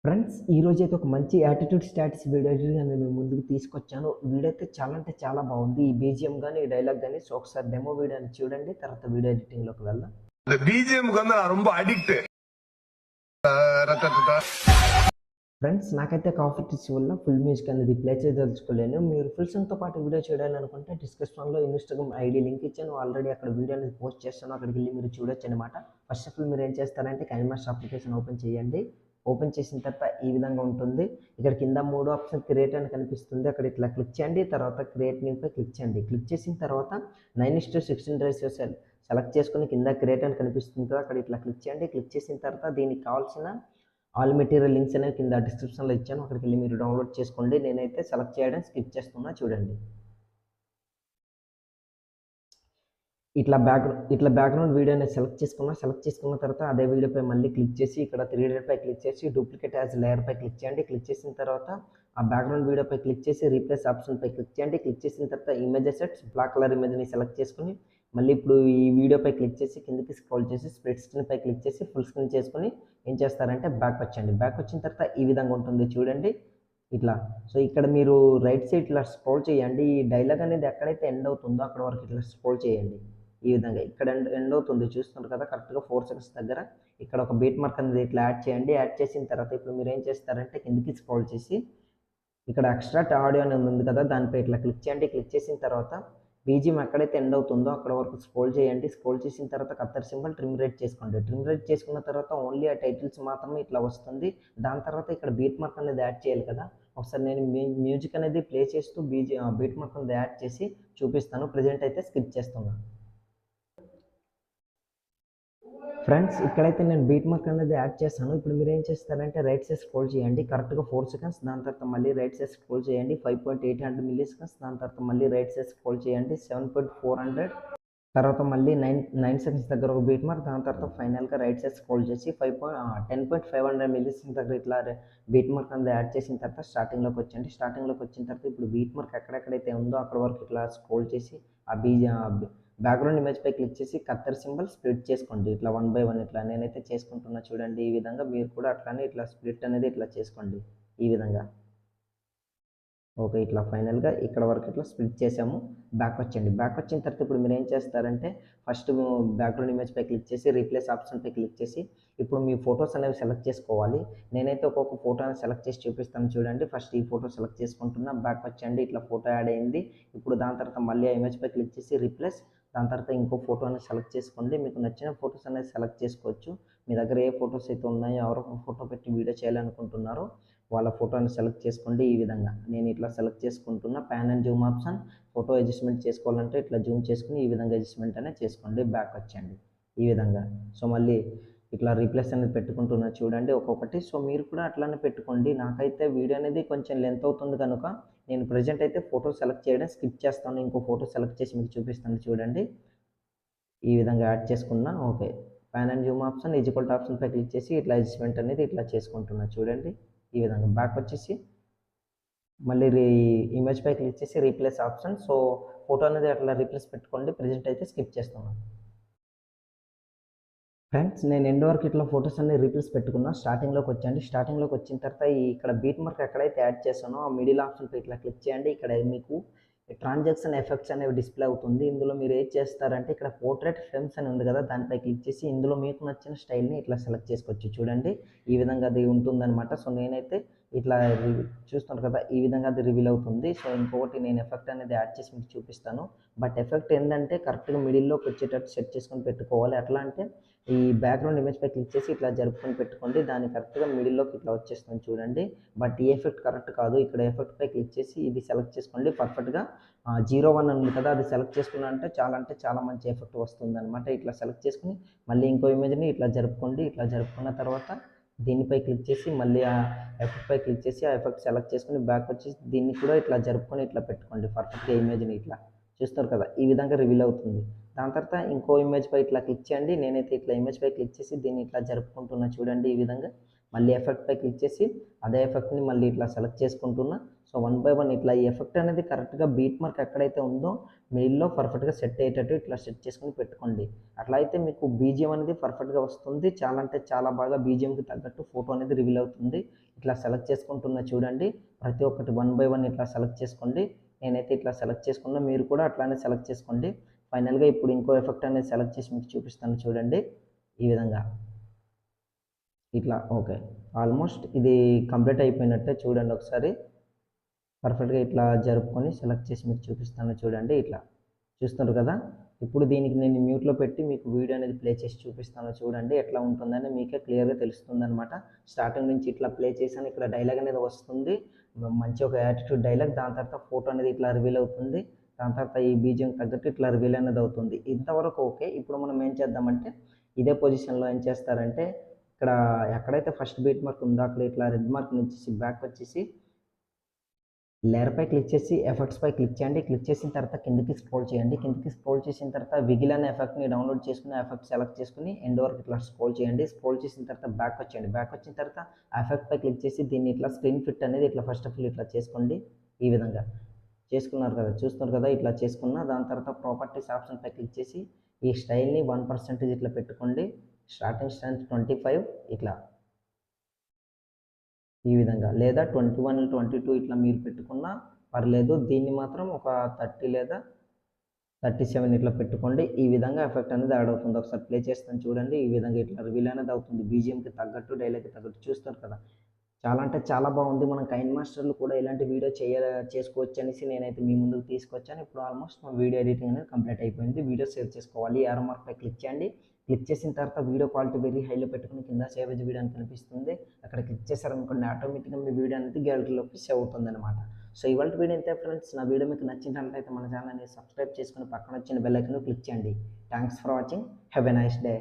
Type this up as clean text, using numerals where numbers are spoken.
Friends ఈరోజైతే ఒక మంచి యాటిట్యూడ్ స్టాటస్ వీడియో అనేది మేము ముందుకు తీసుకొచ్చాను. వీడియో అయితే చాలా అంటే చాలా బాగుంది. ఈ బీజిఎం కానీ ఈ డైలాగ్ కానీ. సో ఒకసారి డెమో వీడియోని చూడండి, తర్వాత వీడియో ఎడిటింగ్లోకి వెళ్దాం. இந்த பிஜிஎம்க்கு வந்து நான் ரொம்ப அடிக்ட். ఫ్రెండ్స్ నాకైతే కాఫీ వల్ల ఫుల్ మ్యూజిక్ అనేది ప్లే చేయదలుచుకోలేను. మీరు ఫుల్ సాంగ్తో పాటు వీడియో చేయాలనుకుంటే డిస్క్రిప్షన్లో ఇన్స్టాగ్రామ్ ఐడి లింక్ ఇచ్చాను. ఆల్రెడీ అక్కడ వీడియో అనేది పోస్ట్ చేస్తాను, అక్కడికి వెళ్ళి మీరు చూడొచ్చు అనమాట. ఫస్ట్ ఆఫ్ ఆల్ మీరు ఏం చేస్తారంటే కైన్మాస్టర్ అప్లికేషన్ ఓపెన్ చేయండి. ఓపెన్ చేసిన తర్వాత ఈ విధంగా ఉంటుంది. ఇక్కడ కింద 3 ఆప్షన్ క్రియేట్ అని కనిపిస్తుంది, అక్కడ ఇట్లా క్లిక్ చేయండి. తర్వాత క్రియేట్ న్యూపై క్లిక్ చేయండి. క్లిక్ చేసిన తర్వాత 9:16 రేషియో సెలెక్ట్ చేసుకుని కింద క్రియేట్ అని కనిపిస్తుంది కదా, అక్కడ ఇట్లా క్లిక్ చేయండి. క్లిక్ చేసిన తర్వాత దీనికి కావాల్సిన ఆల్ మెటీరియల్ లింక్స్ అనేవి కింద డిస్క్రిప్షన్లో ఇచ్చాను, అక్కడికి వెళ్ళి మీరు డౌన్లోడ్ చేసుకోండి. నేనైతే సెలెక్ట్ చేయడం స్కిప్ చేస్తున్నా, చూడండి. ఇట్లా బ్యాక్గ్రౌండ్ వీడియోని సెలెక్ట్ చేసుకున్న తర్వాత అదే వీడియోపై మళ్ళీ క్లిక్ చేసి ఇక్కడ 3 పై క్లిక్ చేసి డూప్లికేట్ యాజ్ లేయర్ పై క్లిక్ చేయండి. క్లిక్ చేసిన తర్వాత ఆ బ్యాక్గ్రౌండ్ వీడియోపై క్లిక్ చేసి రీప్లేస్ ఆప్షన్ పై క్లిక్ చేయండి. క్లిక్ చేసిన తర్వాత ఇమేజ్ సెట్స్ బ్లాక్ కలర్ ఇమేజ్ని సెలెక్ట్ చేసుకుని మళ్ళీ ఇప్పుడు ఈ వీడియోపై క్లిక్ చేసి కిందకి స్క్రోల్ చేసి స్ప్లిట్ స్క్రీన్ పై క్లిక్ చేసి ఫుల్ స్క్రీన్ చేసుకుని ఏం చేస్తారంటే బ్యాక్ వచ్చండి. బ్యాక్ వచ్చిన తర్వాత ఈ విధంగా ఉంటుంది, చూడండి ఇట్లా. సో ఇక్కడ మీరు రైట్ సైడ్ ఇట్లా స్క్రోల్ చేయండి. ఈ డైలాగ్ అనేది ఎక్కడైతే ఎండ్ అవుతుందో అక్కడ వరకు ఇట్లా స్క్రోల్ చేయండి. ఈ విధంగా ఇక్కడ ఎండ్ అవుతుంది, చూస్తున్నారు కదా, కరెక్ట్గా 4 సెకండ్స్ దగ్గర ఇక్కడ ఒక బీట్ మార్క్ అనేది ఇట్లా యాడ్ చేయండి. యాడ్ చేసిన తర్వాత ఇప్పుడు మీరు ఏం చేస్తారంటే కిందికి స్క్రోల్ చేసి ఇక్కడ ఎక్స్ట్రాక్ట్ ఆడియో అనేది ఉంది కదా, దానిపై ఇట్లా క్లిక్ చేయండి. క్లిక్ చేసిన తర్వాత బీజిఎం ఎక్కడైతే ఎండ్ అవుతుందో అక్కడ వరకు స్క్రోల్ చేయండి. స్క్రోల్ చేసిన తర్వాత కత్తర్ సింబల్ ట్రిమ్ రేట్ చేసుకోండి. ట్రిమ్ రేట్ చేసుకున్న తర్వాత ఓన్లీ ఆ టైటిల్స్ మాత్రమే ఇట్లా వస్తుంది. దాని తర్వాత ఇక్కడ బీట్ మార్క్ అనేది యాడ్ చేయాలి కదా, ఒకసారి నేను మ్యూజిక్ అనేది ప్లే చేస్తూ బీట్ మార్క్ అనేది యాడ్ చేసి చూపిస్తాను. ప్రజెంట్ అయితే స్కిప్ చేస్తున్నాను. ఫ్రెండ్స్ ఇక్కడైతే నేను బీట్ మార్క్ అనేది యాడ్ చేస్తాను. ఇప్పుడు మీరు ఏం చేస్తారంటే రైట్ సైడ్ స్క్రోల్ చేయండి, కరెక్ట్గా 4 సెకండ్స్. దాని తర్వాత మళ్ళీ రైట్ సైడ్ స్క్రోల్ చేయండి 5.800 మిల్లీ సెకండ్స్. దాని తర్వాత మళ్ళీ రైట్ సైడ్ స్క్రోల్ చేయండి 7.400. తర్వాత మళ్ళీ 9 సెకండ్స్ దగ్గర ఒక బీట్ మార్క్. దాని తర్వాత ఫైనల్గా రైట్ సైడ్ స్క్రోల్ చేసి 10.500 మిల్లీ సెకండ్స్ దగ్గర ఇట్లా బీట్ మార్క్ అనేది యాడ్ చేసిన తర్వాత స్టార్టింగ్లోకి వచ్చండి. స్టార్టింగ్లోకి వచ్చిన తర్వాత ఇప్పుడు బీట్ మార్క్ ఎక్కడెక్కడైతే ఉందో అక్కడ వరకు ఇట్లా స్క్రోల్ చేసి ఆ బ్యాక్గ్రౌండ్ ఇమేజ్ పై క్లిక్ చేసి కత్తర్ సింబల్ స్ప్లిట్ చేసుకోండి. ఇట్లా 1 by 1 ఇట్లా నేనైతే చేసుకుంటున్నా, చూడండి. ఈ విధంగా మీరు కూడా అట్లానే ఇట్లా స్ప్లిట్ అనేది ఇట్లా చేసుకోండి, ఈ విధంగా. ఓకే, ఇట్లా ఫైనల్గా ఇక్కడ వరకు ఇట్లా స్ప్లిట్ చేసాము. బ్యాక్ వచ్చండి. బ్యాక్ వచ్చిన తర్వాత ఇప్పుడు మీరు ఏం చేస్తారంటే ఫస్ట్ బ్యాక్గ్రౌండ్ ఇమేజ్ పై క్లిక్ చేసి రీప్లేస్ ఆప్షన్ పై క్లిక్ చేసి ఇప్పుడు మీ ఫొటోస్ అనేవి సెలెక్ట్ చేసుకోవాలి. నేనైతే ఒక్కొక్క ఫోటోని సెలెక్ట్ చేసి చూపిస్తాను, చూడండి. ఫస్ట్ ఈ ఫోటో సెలెక్ట్ చేసుకుంటున్నా. బ్యాక్ వచ్చండి, ఇట్లా ఫోటో యాడ్ అయింది. ఇప్పుడు దాని తర్వాత మళ్ళీ ఆ ఇమేజ్ పై క్లిక్ చేసి రీప్లేస్. దాని తర్వాత ఇంకో ఫోటో అనేది సెలెక్ట్ చేసుకోండి. మీకు నచ్చిన ఫొటోస్ అనేది సెలెక్ట్ చేసుకోవచ్చు. మీ దగ్గర ఏ ఫొటోస్ అయితే ఉన్నాయో ఎవరో ఫోటో పెట్టి వీడియో చేయాలనుకుంటున్నారో వాళ్ళ ఫోటోని సెలెక్ట్ చేసుకోండి. ఈ విధంగా నేను ఇట్లా సెలెక్ట్ చేసుకుంటున్నా. Pan and zoom option, photo adjustment చేసుకోవాలంటే ఇట్లా జూమ్ చేసుకుని ఈ విధంగా అడ్జస్ట్మెంట్ అనేది చేసుకోండి. బ్యాక్ వచ్చండి, ఈ విధంగా. సో మళ్ళీ ఇట్లా రీప్లేస్ అనేది పెట్టుకుంటున్నా, చూడండి ఒక్కొక్కటి. సో మీరు కూడా అట్లానే పెట్టుకోండి. నాకైతే వీడియో అనేది కొంచెం లెంత్ అవుతుంది కనుక నేను ప్రజెంట్ అయితే ఫోటో సెలెక్ట్ చేయడం స్కిప్ చేస్తాను. ఇంకో ఫోటో సెలెక్ట్ చేసి మీకు చూపిస్తాను, చూడండి. ఈ విధంగా యాడ్ చేసుకున్నా. Okay, pan and zoom option equal option పై క్లిక్ చేసి ఇట్లా అడ్జస్ట్మెంట్ అనేది ఇట్లా చేసుకుంటున్నా, చూడండి. ఈ విధంగా బ్యాక్ వచ్చేసి మళ్ళీ ఇమేజ్ పై క్లిక్ చేసి రీప్లేస్ ఆప్షన్. సో ఫోటో అనేది అట్లా రీప్లేస్ పెట్టుకోండి. ప్రజెంట్ అయితే స్కిప్ చేస్తున్నాను. ఫ్రెండ్స్ నేను ఎండ్ వరకు ఇట్లా ఫొటోస్ అన్ని రీప్లేస్ పెట్టుకున్నా. స్టార్టింగ్లోకి వచ్చండి. స్టార్టింగ్లోకి వచ్చిన తర్వాత ఇక్కడ బీట్ మార్క్ ఎక్కడైతే యాడ్ చేసానో ఆ మిడిల్ ఆప్షన్పై ఇట్లా క్లిక్ చేయండి. ఇక్కడ మీకు ట్రాన్సాక్షన్ ఎఫెక్ట్స్ అనేవి డిస్ప్లే అవుతుంది. ఇందులో మీరు ఏం చేస్తారంటే ఇక్కడ పోర్ట్రేట్ ఫ్రేమ్స్ అని ఉంది కదా, దానిపై క్లిక్ చేసి ఇందులో మీకు నచ్చిన స్టైల్ని ఇట్లా సెలెక్ట్ చేసుకోవచ్చు, చూడండి. ఈ విధంగా అది ఉంటుందన్నమాట. సో నేనైతే ఇట్లా చూస్తున్నారు కదా, ఈ విధంగా అది రివీల్ అవుతుంది. సో ఇంకొకటి నేను ఎఫెక్ట్ అనేది యాడ్ చేసి మీకు చూపిస్తాను. బట్ ఎఫెక్ట్ ఏంటంటే కరెక్ట్గా మిడిల్లోకి వచ్చేటట్టు సెట్ చేసుకొని పెట్టుకోవాలి. ఎట్లా అంటే ఈ బ్యాక్గ్రౌండ్ ఇమేజ్ పై క్లిక్ చేసి ఇట్లా జరుపుకొని పెట్టుకోండి. దాన్ని కరెక్ట్గా మిడిల్లోకి ఇట్లా వచ్చేస్తుంది, చూడండి. బట్ ఈ ఎఫెక్ట్ కరెక్ట్ కాదు. ఇక్కడ ఎఫెక్ట్ పై క్లిక్ చేసి ఇది సెలెక్ట్ చేసుకోండి. పర్ఫెక్ట్గా 01 ఉంది కదా, అది సెలెక్ట్ చేసుకున్నా అంటే చాలా మంచి ఎఫెక్ట్ వస్తుంది అనమాట. ఇట్లా సెలెక్ట్ చేసుకుని మళ్ళీ ఇంకో ఇమేజ్ని ఇట్లా జరుపుకోండి. ఇట్లా జరుపుకున్న తర్వాత దీనిపై క్లిక్ చేసి మళ్ళీ ఆ ఎఫెక్ట్ పై క్లిక్ చేసి ఆ ఎఫెక్ట్ సెలెక్ట్ చేసుకుని బ్యాక్ వచ్చేసి దీన్ని కూడా ఇట్లా జరుపుకొని ఇట్లా పెట్టుకోండి. పర్ఫెక్ట్గా ఇమేజ్ని ఇట్లా చూస్తారు కదా, ఈ విధంగా రివీల్ అవుతుంది. దాని తర్వాత ఇంకో ఇమేజ్ పై ఇట్లా క్లిక్ చేయండి. నేనైతే ఇట్లా ఇమేజ్ పై క్లిక్ చేసి దీన్ని ఇట్లా జరుపుకుంటున్నా, చూడండి. ఈ విధంగా మళ్ళీ ఎఫెక్ట్ పై క్లిక్ చేసి అదే ఎఫెక్ట్ని మళ్ళీ ఇట్లా సెలెక్ట్ చేసుకుంటున్నా. సో 1 by 1 ఇట్లా ఈ ఎఫెక్ట్ అనేది కరెక్ట్గా బీట్ మార్క్ ఎక్కడైతే ఉందో మిడిల్లో పర్ఫెక్ట్గా సెట్ అయ్యేటట్టు ఇట్లా సెట్ చేసుకుని పెట్టుకోండి. అట్లా అయితే మీకు బీజిఎం అనేది పర్ఫెక్ట్గా వస్తుంది. చాలా అంటే చాలా బాగా బీజిఎంకి తగ్గట్టు ఫోటో అనేది రివీల్ అవుతుంది. ఇట్లా సెలెక్ట్ చేసుకుంటున్నా చూడండి. ప్రతి ఒక్కటి 1 బై 1 ఇట్లా సెలెక్ట్ చేసుకోండి. నేనైతే ఇట్లా సెలెక్ట్ చేసుకున్నా, మీరు కూడా అట్లానే సెలెక్ట్ చేసుకోండి. ఫైనల్‌గా ఇప్పుడు ఇంకో ఎఫెక్ట్ అనేది సెలెక్ట్ చేసి మీకు చూపిస్తాను చూడండి. ఈ విధంగా ఇట్లా ఓకే. ఆల్మోస్ట్ ఇది కంప్లీట్ అయిపోయినట్టే చూడండి ఒకసారి. పర్ఫెక్ట్‌గా ఇట్లా జరుపుకొని సెలెక్ట్ చేసి మీకు చూపిస్తాను చూడండి. ఇట్లా చూస్తున్నారు కదా. ఇప్పుడు దీనికి నేను మ్యూట్లో పెట్టి మీకు వీడియో అనేది ప్లే చేసి చూపిస్తాను చూడండి. ఎట్లా ఉంటుందని మీకే క్లియర్‌గా తెలుస్తుందనమాట. స్టార్టింగ్ నుంచి ఇట్లా ప్లే చేశాను. ఇక్కడ డైలాగ్ అనేది వస్తుంది. మంచి ఒక యాటిట్యూడ్ డైలాగ్. దాని తర్వాత ఫోటో అనేది ఇట్లా రివీల్ అవుతుంది. దాని తర్వాత ఈ బీజిఎం తగ్గట్టు ఇట్లా రివీల్ అనేది అవుతుంది. ఇంతవరకు ఓకే. ఇప్పుడు మనం ఏం చేద్దామంటే ఇదే పొజిషన్‌లో ఏం చేస్తారంటే ఇక్కడ ఎక్కడైతే ఫస్ట్ బీట్ మార్క్ ఉందో అక్కడ ఇట్లా రెడ్ మార్క్ నుంచి బ్యాక్ వచ్చేసి లేయర్‌పై క్లిక్ చేసి ఎఫెక్ట్స్‌పై క్లిక్ చేయండి. క్లిక్ చేసిన తర్వాత కిందకి స్క్రోల్ చేయండి. కిందకి స్క్రోల్ చేసిన తర్వాత విగిల్ అనే ఎఫెక్ట్‌ని డౌన్లోడ్ చేసుకుని ఆ ఎఫెక్ట్ సెలెక్ట్ చేసుకొని ఎండ్ వరకు ఇట్లా స్క్రోల్ చేయండి. స్క్రోల్ చేసిన తర్వాత బ్యాక్ వచ్చేయండి. బ్యాక్ వచ్చిన తర్వాత ఆ ఎఫెక్ట్‌పై క్లిక్ చేసి దీన్ని ఇట్లా స్క్రీన్ ఫిట్ అనేది ఇట్లా ఫస్ట్ ఆఫ్ ఆల్ ఇట్లా చేసుకోండి. ఈ విధంగా చేసుకున్నారు కదా, చూస్తున్నారు కదా. ఇట్లా చేసుకున్న దాని తర్వాత ప్రాపర్టీస్ ఆప్షన్‌పై క్లిక్ చేసి ఈ స్టైల్‌ని 1% ఇట్లా పెట్టుకోండి. స్టార్టింగ్ స్ట్రెంత్ 25 ఇట్లా ఈ విధంగా, లేదా 21, 22 ఇట్లా మీరు పెట్టుకున్నా పర్లేదు. దీన్ని మాత్రం ఒక 30 లేదా 37 ఇట్లా పెట్టుకోండి. ఈ విధంగా ఎఫెక్ట్ అనేది యాడ్ అవుతుంది. ఒకసారి ప్లే చేస్తాను చూడండి. ఈ విధంగా ఇట్లా రివీల్ అనేది అవుతుంది. బీజిఎంకి తగ్గట్టు, డైలాగ్‌కి తగ్గట్టు చూస్తారు కదా. చాలా అంటే చాలా బాగుంది. మనం కైన్ మాస్టర్‌లో కూడా ఇలాంటి వీడియో చేసుకోవచ్చు అనేసి నేనైతే మీ ముందుకు తీసుకొచ్చాను. ఇప్పుడు ఆల్మోస్ట్ మా వీడియో ఎడిటింగ్ అనేది కంప్లీట్ అయిపోయింది. వీడియో సేవ్ చేసుకోవాలి. యారో మార్క్‌పై క్లిక్ చేయండి. క్లిక్ చేసిన తర్వాత వీడియో క్వాలిటీ వెరీ హైలో పెట్టుకుని కింద సేవ్ యాజ్ వీడియో అని కనిపిస్తుంది. అక్కడ క్లిక్ చేశారనుకోండి ఆటోమేటిక్‌గా మీ వీడియో అనేది గ్యాలరీలోకి సేవ్ అవుతుందన్నమాట. సో ఇవాల్టి వీడియో ఇంతే ఫ్రెండ్స్. నా వీడియో మీకు నచ్చినట్లయితే మన ఛానల్‌ని సబ్స్క్రైబ్ చేసుకొని పక్కన వచ్చిన బెల్ ఐకాన్ క్లిక్ చేయండి. Thanks for watching. Have a nice day.